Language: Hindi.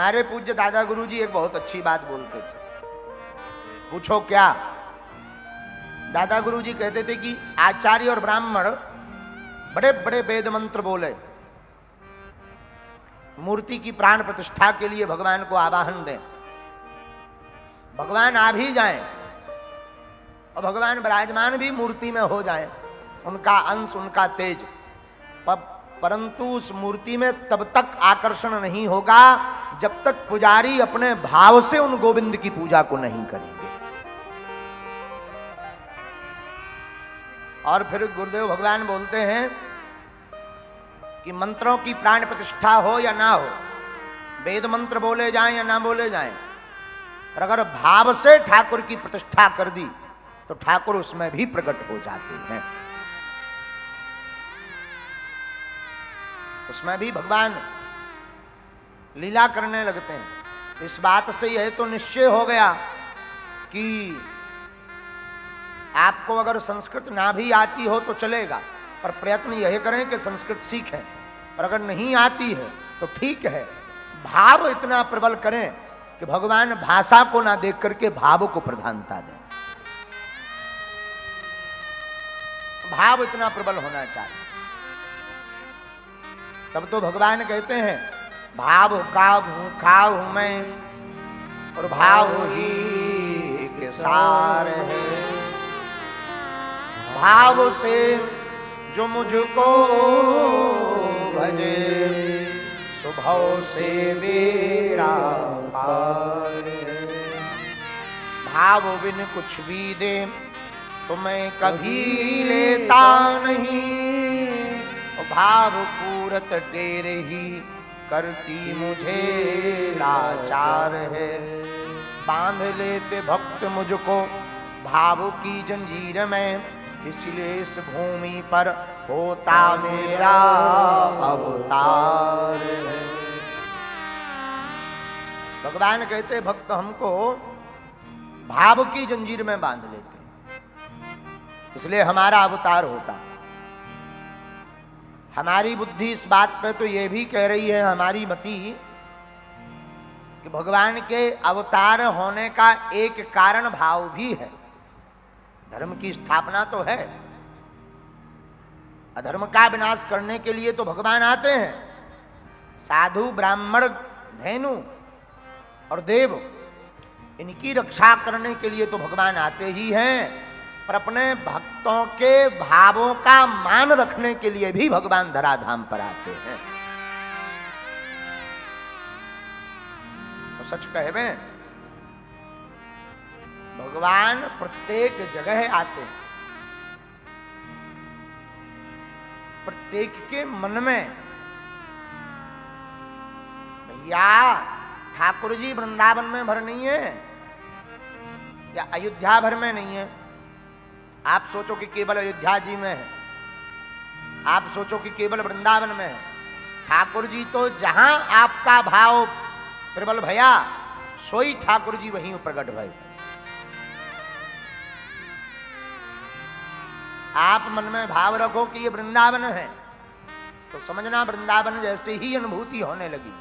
हमारे पूज्य दादा गुरु जी एक बहुत अच्छी बात बोलते थे। पूछो क्या? दादा गुरु जी कहते थे कि आचार्य और ब्राह्मण बड़े बड़े वेद मंत्र बोले, मूर्ति की प्राण प्रतिष्ठा के लिए भगवान को आवाहन दें, भगवान आ भी जाएं और भगवान विराजमान भी मूर्ति में हो जाएं, उनका अंश उनका तेज, परंतु उस मूर्ति में तब तक आकर्षण नहीं होगा जब तक पुजारी अपने भाव से उन गोविंद की पूजा को नहीं करेंगे। और फिर गुरुदेव भगवान बोलते हैं कि मंत्रों की प्राण प्रतिष्ठा हो या ना हो, वेद मंत्र बोले जाएं या ना बोले जाएं, पर अगर भाव से ठाकुर की प्रतिष्ठा कर दी तो ठाकुर उसमें भी प्रकट हो जाते हैं, उसमें भी भगवान लीला करने लगते हैं। इस बात से यह तो निश्चय हो गया कि आपको अगर संस्कृत ना भी आती हो तो चलेगा, पर प्रयत्न यह करें कि संस्कृत सीखें, पर अगर नहीं आती है तो ठीक है, भाव इतना प्रबल करें कि भगवान भाषा को ना देख करके भाव को प्रधानता दें। भाव इतना प्रबल होना चाहिए, तब तो भगवान कहते हैं भाव का भूखा हूं मैं और भाव ही के सार है, भाव से जो मुझको भजे स्वभाव से मेरा पार है। भाव बिन कुछ भी दे तो मैं कभी लेता नहीं, भाव पूरत तेरे ही करती मुझे लाचार है। बांध लेते भक्त मुझको भाव की जंजीर में, इसलिए इस भूमि पर होता मेरा अवतार है। भगवान कहते भक्त हमको भाव की जंजीर में बांध लेते, इसलिए हमारा अवतार होता। हमारी बुद्धि इस बात पे तो ये भी कह रही है, हमारी मति, कि भगवान के अवतार होने का एक कारण भाव भी है। धर्म की स्थापना तो है, अधर्म का विनाश करने के लिए तो भगवान आते हैं। साधु ब्राह्मण धेनु और देव, इनकी रक्षा करने के लिए तो भगवान आते ही हैं, पर अपने भक्तों के भावों का मान रखने के लिए भी भगवान धराधाम पर आते हैं। तो सच कहवे, भगवान प्रत्येक जगह आते हैं, प्रत्येक के मन में। भैया ठाकुर जी वृंदावन में भर नहीं है या अयोध्या भर में नहीं है। आप सोचो कि केवल अयोध्या जी में है, आप सोचो कि केवल वृंदावन में है। ठाकुर जी तो जहां आपका भाव प्रबल भया, सोई ठाकुर जी वहीं प्रकट भय। आप मन में भाव रखो कि ये वृंदावन है, तो समझना वृंदावन जैसे ही अनुभूति होने लगी।